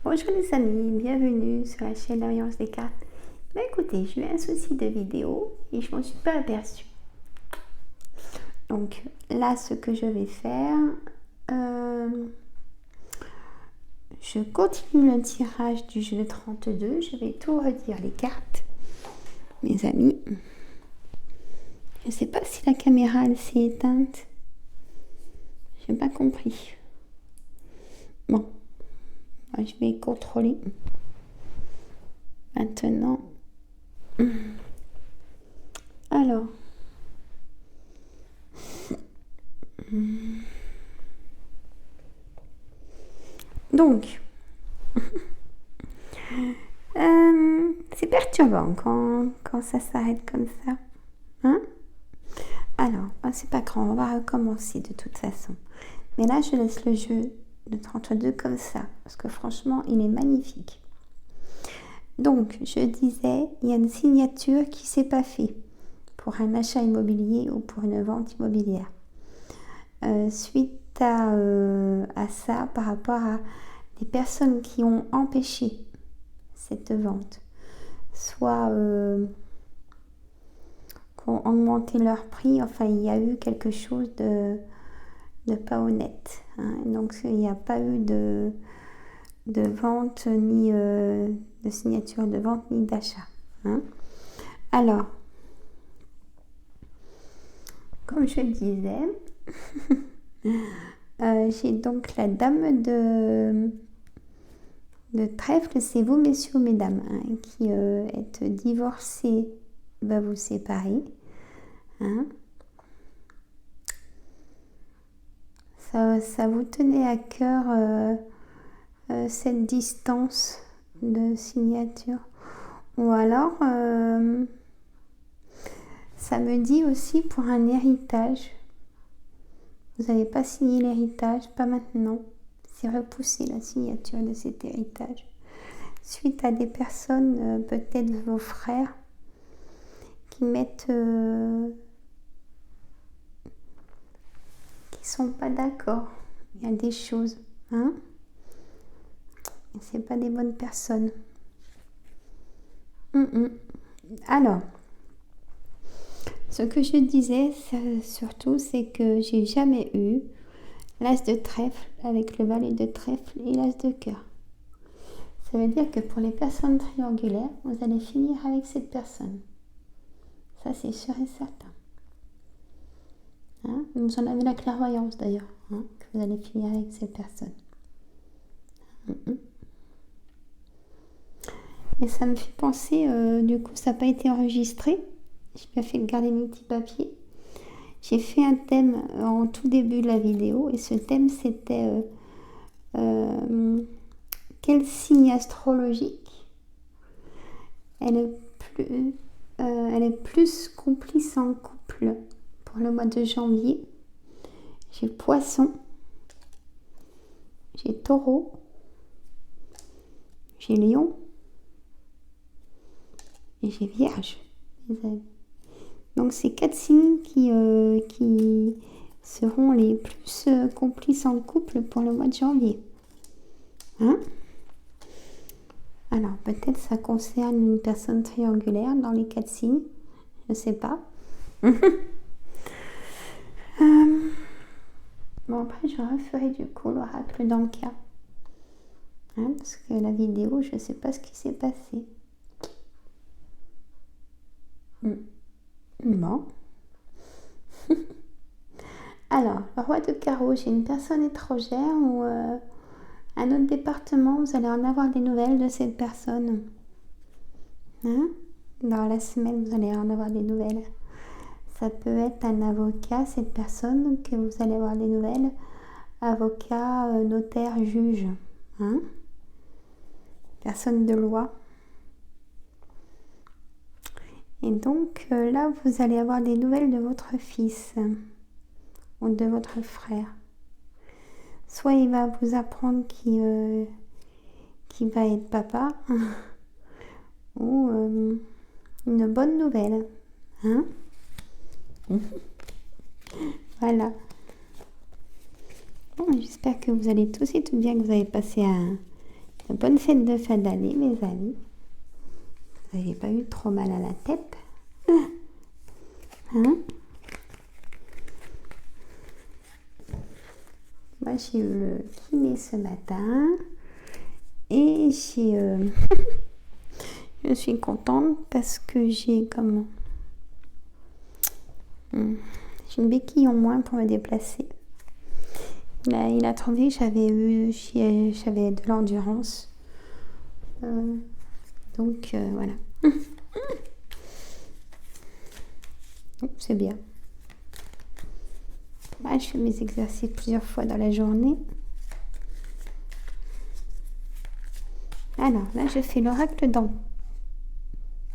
Bonjour les amis, bienvenue sur la chaîne Alliance des cartes. Écoutez, j'ai eu un souci de vidéo et je m'en suis pas aperçue. Donc là, ce que je vais faire, je continue le tirage du jeu 32. Je vais tout redire les cartes, mes amis. Je ne sais pas si la caméra elle s'est éteinte. Je n'ai pas compris. Bon, je vais contrôler. Maintenant, alors, donc, c'est perturbant quand ça s'arrête comme ça. Hein? Alors, c'est pas grave, on va recommencer de toute façon. Mais là, je laisse le jeu de 32 comme ça, parce que franchement, il est magnifique. Donc, je disais, il y a une signature qui s'est pas faite pour un achat immobilier ou pour une vente immobilière. Suite à ça, par rapport à des personnes qui ont empêché cette vente, soit qui ont augmenté leur prix, enfin il y a eu quelque chose de pas honnête, hein. Donc il n'y a pas eu de vente ni de signature de vente ni d'achat, hein. Alors, comme je disais, j'ai donc la dame de trèfle, c'est vous messieurs ou mesdames, hein, qui êtes divorcés, va vous séparer, hein. Ça vous tenait à cœur cette distance de signature, ou alors ça me dit aussi pour un héritage. Vous n'avez pas signé l'héritage, pas maintenant. C'est repoussé la signature de cet héritage. Suite à des personnes, peut-être vos frères, qui mettent... qui sont pas d'accord. Il y a des choses, hein. Et c'est pas des bonnes personnes. Alors, ce que je disais surtout, c'est que j'ai jamais eu l'as de trèfle avec le valet de trèfle et l'as de cœur. Ça veut dire que pour les personnes triangulaires, vous allez finir avec cette personne. Ça, c'est sûr et certain. Hein? Vous en avez la clairvoyance d'ailleurs, hein, que vous allez finir avec cette personne. Et ça me fait penser, du coup, ça n'a pas été enregistré. J'ai bien fait de garder mes petits papiers. J'ai fait un thème en tout début de la vidéo et ce thème c'était quel signe astrologique elle est plus complice en couple pour le mois de janvier. J'ai Poisson, j'ai Taureau, j'ai Lion et j'ai Vierge, les amis. Donc c'est 4 signes qui seront les plus complices en couple pour le mois de janvier. Hein? Alors peut-être ça concerne une personne triangulaire dans les 4 signes. Je ne sais pas. Bon, après je referai du coup l'oracle dans le cas. Hein, parce que la vidéo, je ne sais pas ce qui s'est passé. Bon. Alors, le roi de carreau, j'ai une personne étrangère ou un autre département, vous allez en avoir des nouvelles de cette personne. Hein? Dans la semaine, vous allez en avoir des nouvelles. Ça peut être un avocat, cette personne, que vous allez avoir des nouvelles. Avocat, notaire, juge. Hein? Personne de loi. Et donc là, vous allez avoir des nouvelles de votre fils ou de votre frère. Soit il va vous apprendre qu'il va être papa, ou une bonne nouvelle. Hein? Voilà. Bon, j'espère que vous allez tous et tout bien, que vous avez passé un Bonne fête de fin d'année, mes amis. Vous n'avez pas eu trop mal à la tête? Hein? Moi, j'ai eu le kiné ce matin. Et je suis contente parce que j'ai j'ai une béquille en moins pour me déplacer. Il a trouvé que j'avais de l'endurance. Donc voilà. C'est bien. Moi, je fais mes exercices plusieurs fois dans la journée. Alors là, je fais l'oracle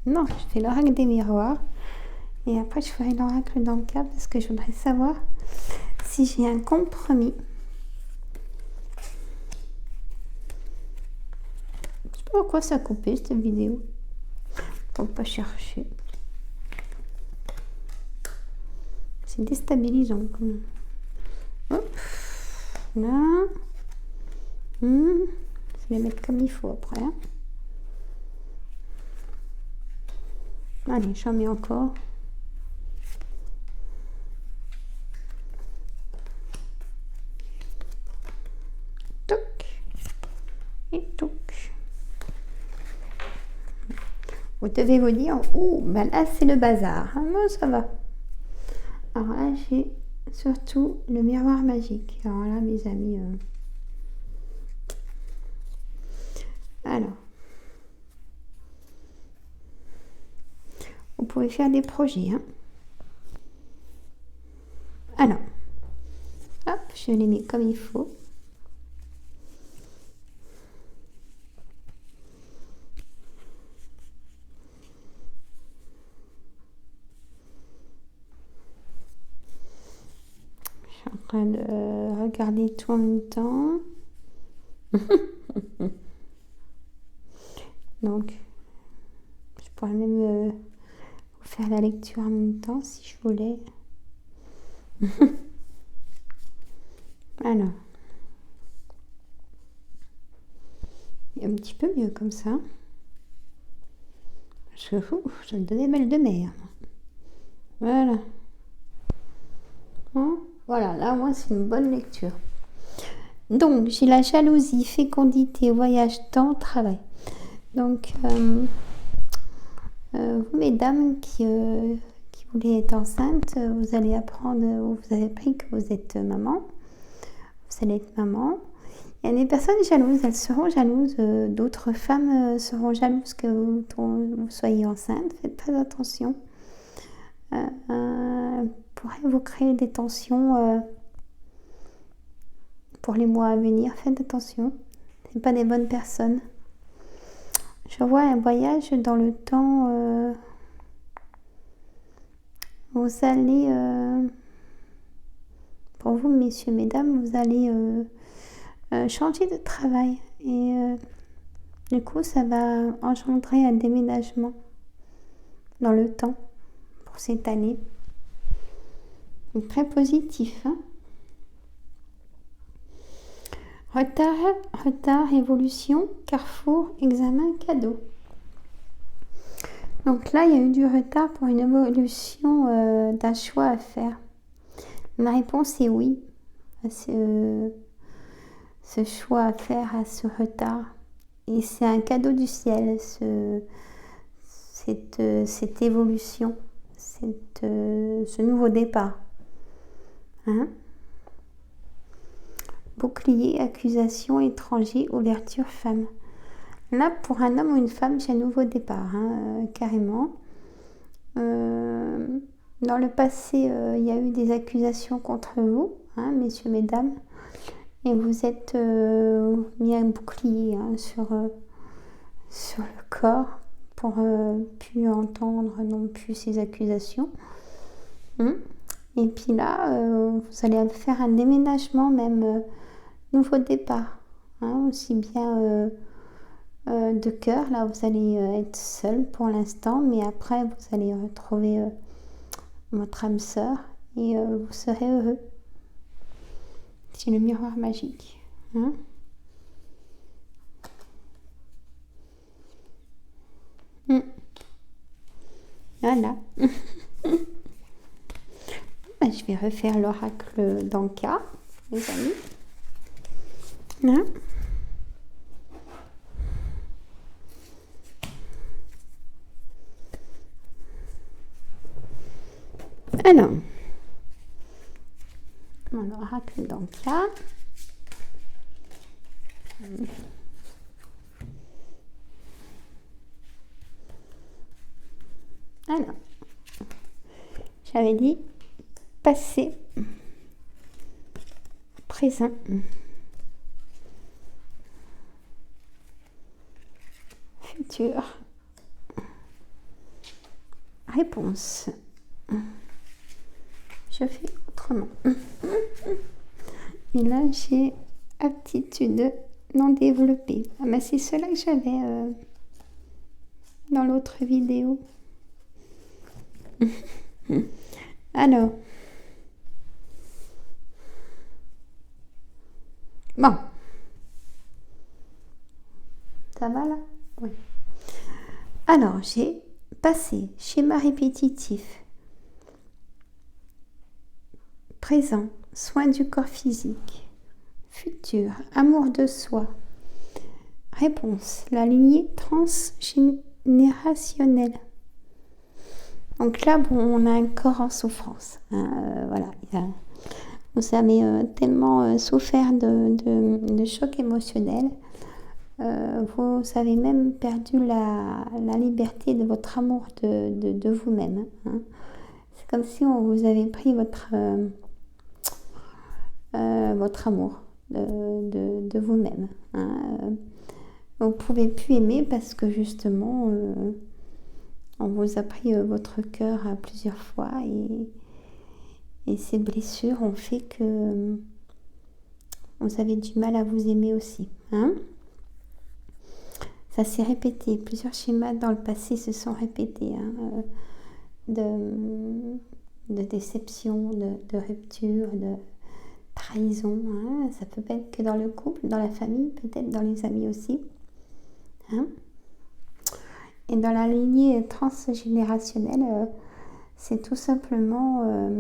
Non, je fais l'oracle des miroirs. Et après, je ferai l'oracle dans le cas parce que je voudrais savoir si j'ai un compromis. Je sais pas pourquoi ça a coupé cette vidéo. Faut pas chercher. C'est déstabilisant quand même. Hop. Là. Je vais les mettre comme il faut après. Allez, j'en mets encore. Toc. Et toc. Vous devez vous dire, oh, ben là c'est le bazar. Ah non, ça va. Alors là, j'ai surtout le miroir magique. Alors là, mes amis. Alors. Vous pouvez faire des projets. Hein. Alors. Hop, je les mets comme il faut. Je suis en train de regarder tout en même temps. Donc, je pourrais même vous faire la lecture en même temps si je voulais. Alors, un petit peu mieux comme ça. Je me donnais mal de mer. Voilà. Hein, voilà, là au moins c'est une bonne lecture. Donc, j'ai la jalousie, fécondité, voyage, temps, travail. Donc, vous, mesdames qui voulez être enceinte, vous allez apprendre, vous avez appris que vous êtes maman. Vous allez être maman. Il y a des personnes jalouses, elles seront jalouses, d'autres femmes seront jalouses que vous soyez enceinte. Faites très attention. Pourrait vous créer des tensions pour les mois à venir. Faites attention. Ce n'est pas des bonnes personnes. Je vois un voyage dans le temps. Vous allez, pour vous, messieurs, mesdames, vous allez changer de travail. Et du coup, ça va engendrer un déménagement dans le temps pour cette année. Donc, très positif. Hein. Retard, évolution, carrefour, examen, cadeau. Donc là, il y a eu du retard pour une évolution d'un choix à faire. Ma réponse est oui à ce choix à faire, à ce retard. Et c'est un cadeau du ciel, cette évolution, ce nouveau départ. Hein? Bouclier, accusation, étranger, ouverture, femme. Là, pour un homme ou une femme, j'ai un nouveau départ, hein, carrément. Dans le passé, il y a eu des accusations contre vous, hein, messieurs, mesdames, et vous êtes mis un bouclier hein, sur le corps pour plus entendre non plus ces accusations. Et puis là, vous allez faire un déménagement même. Nouveau départ, hein, aussi bien de cœur. Là, vous allez être seul pour l'instant, mais après, vous allez retrouver votre âme sœur et vous serez heureux. C'est le miroir magique. Hein. Voilà. Ben, je vais refaire l'oracle d'Anka, mes amis. Hein? Alors, mon oracle d'Anka. Alors, j'avais dit passé, présent, futur, réponse. Je fais autrement. Et là, j'ai aptitude non développée. Ah, ben, c'est cela que j'avais dans l'autre vidéo. Alors, bon, ça va là? Oui. Alors, j'ai passé, schéma répétitif, présent, soin du corps physique, futur, amour de soi, réponse, la lignée transgénérationnelle. Donc là, bon, on a un corps en souffrance. Hein, voilà, vous avez tellement souffert de choc émotionnel. Vous avez même perdu la liberté de votre amour de vous-même. Hein. C'est comme si on vous avait pris votre amour de vous-même. Hein. Vous ne pouvez plus aimer parce que justement, on vous a pris votre cœur plusieurs fois et ces blessures ont fait que vous avez du mal à vous aimer aussi. Hein. Ça s'est répété, plusieurs schémas dans le passé se sont répétés, hein, de déception, de rupture, de trahison. Hein. Ça peut pas être que dans le couple, dans la famille, peut-être dans les amis aussi. Hein. Et dans la lignée transgénérationnelle, c'est tout simplement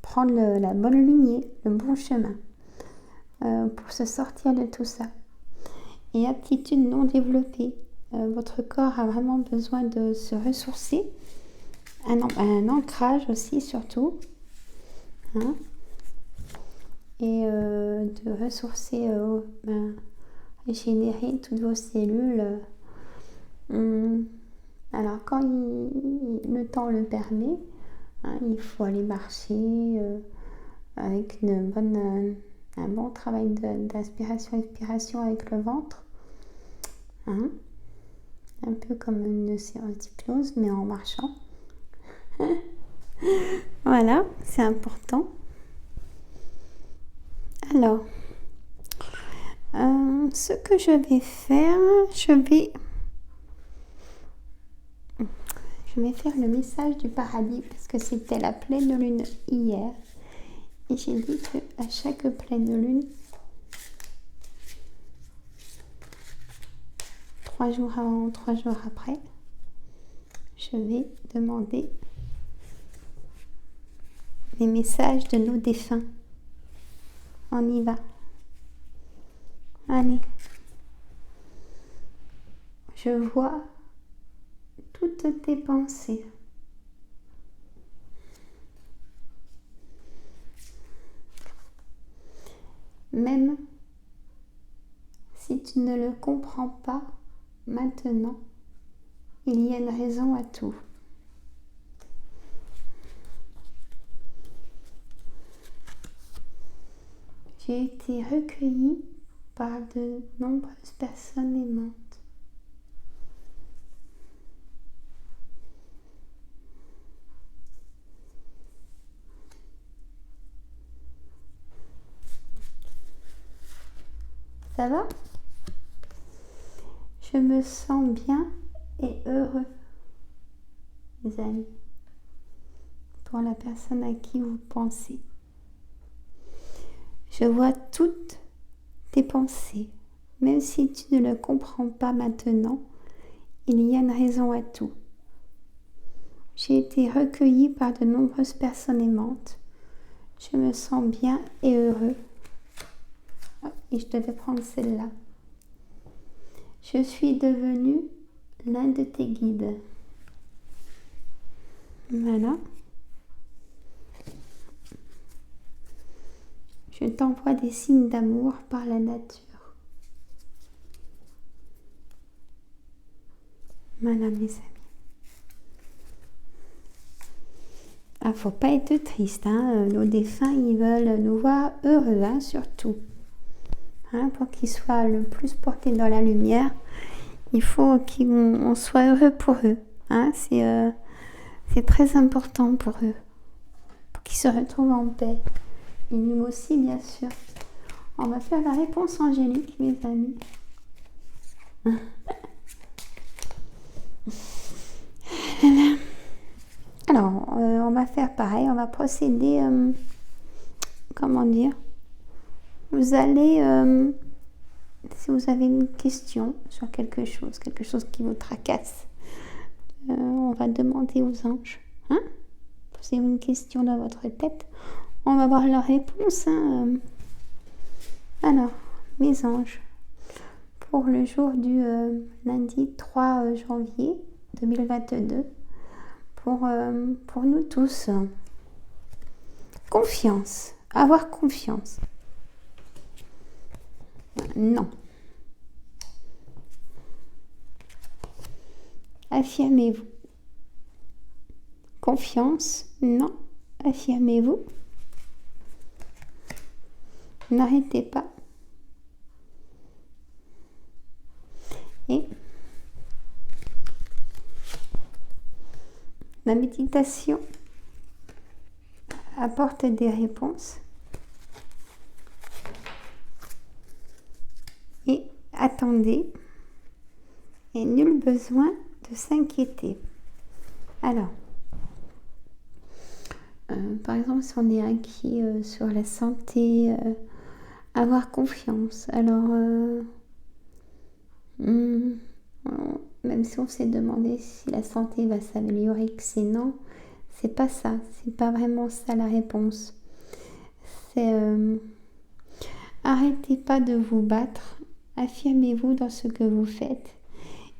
prendre la bonne lignée, le bon chemin pour se sortir de tout ça. Et aptitude non développée. Votre corps a vraiment besoin de se ressourcer. Un ancrage aussi, surtout. Hein. Et de ressourcer, régénérer toutes vos cellules. Alors, quand le temps le permet, hein, il faut aller marcher avec un bon travail d'inspiration-expiration avec le ventre. Hein. Un peu comme une séance d'hypnose, mais en marchant. Voilà, c'est important. Alors, ce que je vais faire, je vais faire le message du paradis parce que c'était la pleine lune hier. Et j'ai dit qu'à chaque pleine lune, 3 jours avant, 3 jours après, je vais demander les messages de nos défunts. On y va. Allez. Je vois toutes tes pensées. Même si tu ne le comprends pas maintenant, il y a une raison à tout. J'ai été recueillie par de nombreuses personnes aimantes. Ça va? Je me sens bien et heureux, les amis, pour la personne à qui vous pensez. Je vois toutes tes pensées, même si tu ne le comprends pas maintenant, il y a une raison à tout. J'ai été recueillie par de nombreuses personnes aimantes. Je me sens bien et heureux. Et je devais prendre celle-là. Je suis devenue l'un de tes guides. Voilà. Je t'envoie des signes d'amour par la nature. Voilà, mes amis. Ah, faut pas être triste, hein. Nos défunts, ils veulent nous voir heureux, hein, surtout. Hein, pour qu'ils soient le plus portés dans la lumière, il faut qu'on soit heureux pour eux. Hein. C'est très important pour eux, pour qu'ils se retrouvent en paix. Et nous aussi, bien sûr. On va faire la réponse angélique, mes amis. Alors, on va faire pareil. On va procéder, comment dire, vous allez, si vous avez une question sur quelque chose qui vous tracasse, on va demander aux anges. Hein? Posez-vous une question dans votre tête. On va voir leur réponse. Hein. Alors, mes anges, pour le jour du lundi 3 janvier 2022, pour nous tous, confiance, avoir confiance. Non. Affirmez-vous. Confiance, non. Affirmez-vous. N'arrêtez pas. Et la méditation apporte des réponses. Et attendez. Et nul besoin de s'inquiéter. Alors, par exemple, si on est inquiet sur la santé, avoir confiance. Alors, même si on s'est demandé si la santé va s'améliorer, que c'est non, c'est pas ça. C'est pas vraiment ça la réponse. C'est arrêtez pas de vous battre. Affirmez-vous dans ce que vous faites.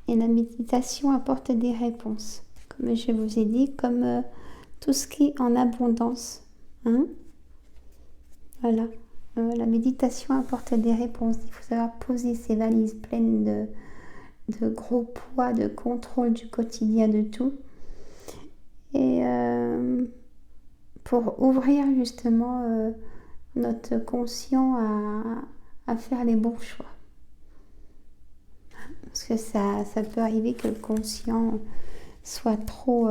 Et la méditation apporte des réponses. Comme je vous ai dit, comme tout ce qui est en abondance. Hein? Voilà. La méditation apporte des réponses. Il faut savoir poser ses valises pleines de gros poids, de contrôle du quotidien, de tout. Et pour ouvrir justement notre conscient à faire les bons choix. Parce que ça peut arriver que le conscient soit trop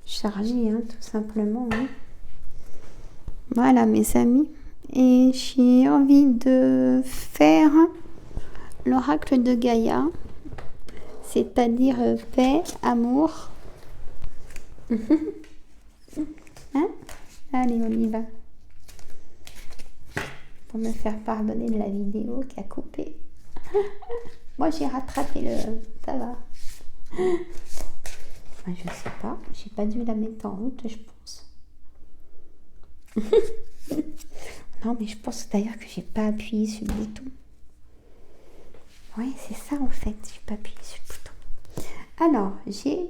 chargé, hein, tout simplement. Hein. Voilà, mes amis. Et j'ai envie de faire l'oracle de Gaïa, c'est-à-dire paix, amour. Hein? Allez, on y va. Pour me faire pardonner de la vidéo qui a coupé. Moi, j'ai rattrapé le... Ça va. Enfin, je sais pas. J'ai pas dû la mettre en route, je pense. Non, mais je pense d'ailleurs que j'ai pas appuyé sur le bouton. Ouais, c'est ça en fait. J'ai pas appuyé sur le bouton. Alors, j'ai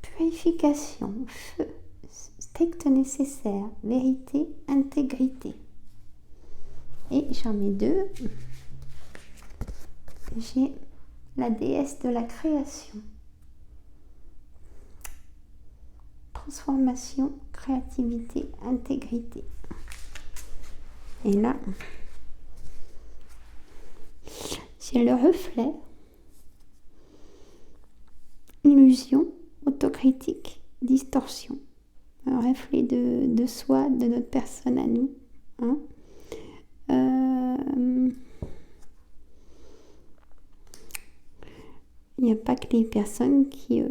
purification, feu, strict nécessaire, vérité, intégrité. Et j'en mets 2. J'ai la déesse de la création. Transformation, créativité, intégrité. Et là, j'ai le reflet, illusion, autocritique, distorsion. Un reflet de soi, de notre personne à nous. Hein. Il n'y a pas que les personnes qui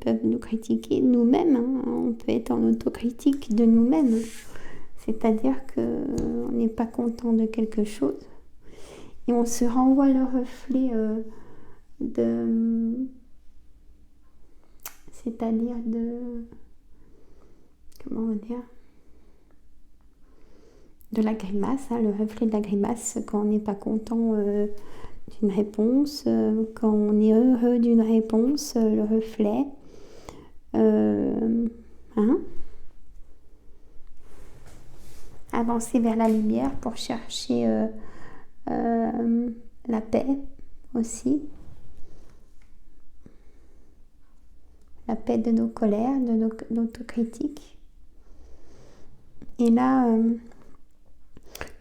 peuvent nous critiquer nous-mêmes. Hein. On peut être en autocritique de nous-mêmes. C'est-à-dire qu'on n'est pas content de quelque chose. Et on se renvoie le reflet de... c'est-à-dire de... comment on va dire? De la grimace, hein, le reflet de la grimace quand on n'est pas content d'une réponse, quand on est heureux d'une réponse, le reflet. Hein? Avancer vers la lumière pour chercher la paix aussi. La paix de nos colères, de notre critique. Et là,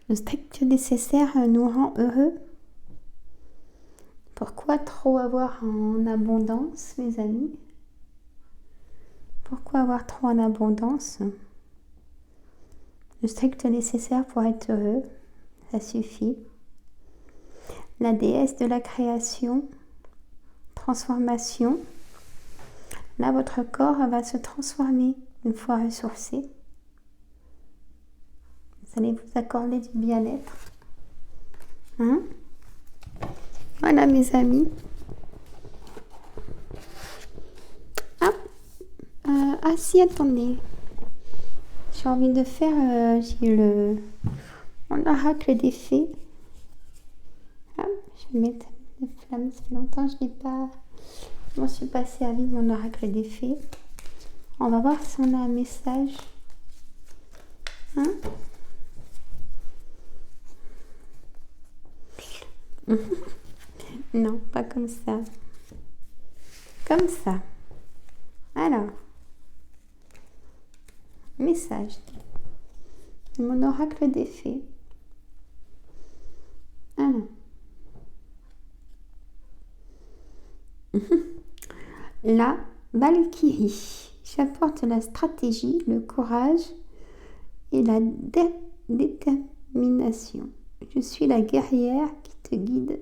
le strict nécessaire nous rend heureux. Pourquoi trop avoir en abondance, mes amis? Pourquoi avoir trop en abondance? Le strict nécessaire pour être heureux, ça suffit. La déesse de la création, transformation. Là, votre corps va se transformer une fois ressourcé. Vous allez vous accorder du bien-être. Hein? Voilà, mes amis. Ah si, attendez. J'ai envie de faire mon oracle des fées. Ah, je vais mettre les flammes. Ça fait longtemps que je n'ai pas... Je m'en suis pas servi de mon oracle des fées. On va voir si on a un message. Hein? Non, pas comme ça. Comme ça. Alors. Message. Mon oracle des fées. Alors. La Valkyrie. J'apporte la stratégie, le courage et la détermination. Je suis la guerrière qui te guide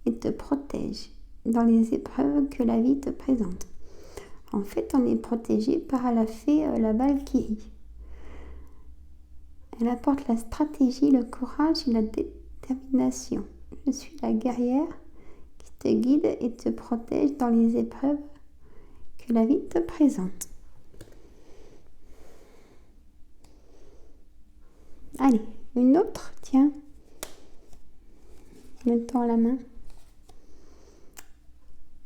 et te protège dans les épreuves que la vie te présente. En fait, on est protégé par la fée, la Valkyrie. Elle apporte la stratégie, le courage et la détermination. Je suis la guerrière qui te guide et te protège dans les épreuves que la vie te présente. Allez, une autre, tiens. Me tends la main.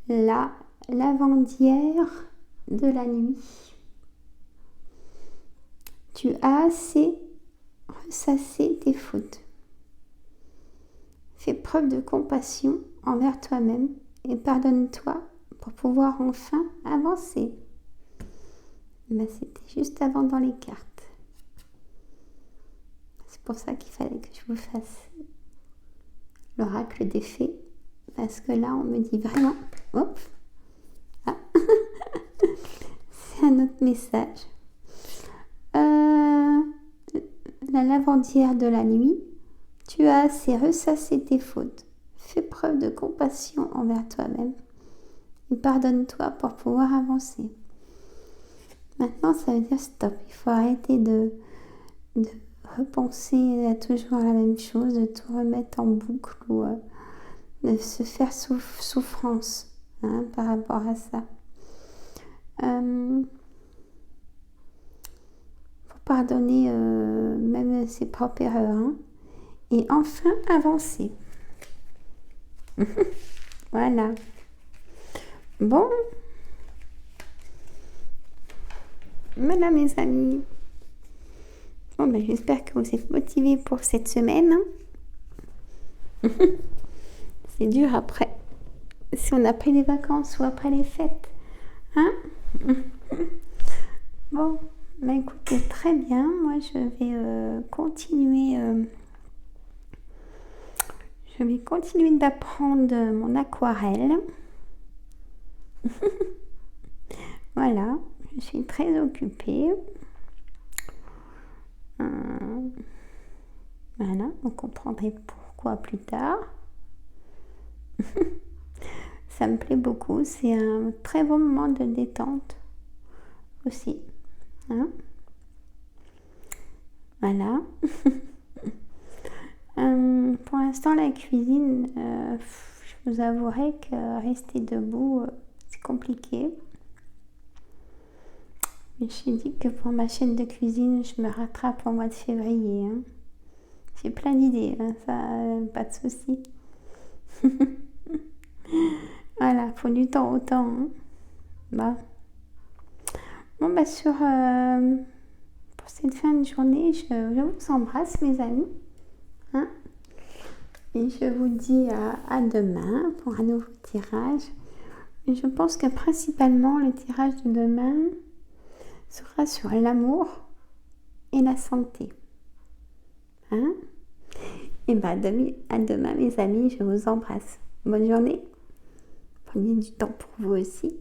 La lavandière de la nuit. Tu as assez ressassé tes fautes. Fais preuve de compassion envers toi-même et pardonne-toi pour pouvoir enfin avancer. Ben, c'était juste avant dans les cartes. C'est pour ça qu'il fallait que je vous fasse l'oracle des fées. Parce que là, on me dit vraiment... Hop. Ah. C'est un autre message. La lavandière de la nuit. Tu as assez ressassé tes fautes. Fais preuve de compassion envers toi-même. Et pardonne-toi pour pouvoir avancer. Maintenant, ça veut dire stop. Il faut arrêter de repenser à toujours la même chose, de tout remettre en boucle ou de se faire souffrance par rapport à ça. Faut pardonner même ses propres erreurs et enfin avancer. Voilà. Bon. Voilà mes amis. Bon, ben, j'espère que vous êtes motivés pour cette semaine. C'est dur après. Si on a pris les vacances ou après les fêtes. Hein? Bon, ben écoutez, très bien. Moi, je vais continuer. Je vais continuer d'apprendre mon aquarelle. Voilà, je suis très occupée. Voilà, vous comprendrez pourquoi plus tard. Ça me plaît beaucoup, c'est un très bon moment de détente aussi. Hein? Voilà. Pour l'instant, la cuisine, je je vous avouerai que rester debout, c'est compliqué. Mais je me suis dit que pour ma chaîne de cuisine, je me rattrape au mois de février, hein. J'ai plein d'idées, hein, ça, pas de souci. Voilà, faut du temps au temps, hein. Bah. Bon, bah pour cette fin de journée, je vous embrasse, mes amis. Hein, et je vous dis à demain pour un nouveau tirage. Je pense que principalement le tirage de demain sera sur l'amour et la santé. Hein? Et bah à demain, mes amis, je vous embrasse. Bonne journée. Prenez du temps pour vous aussi.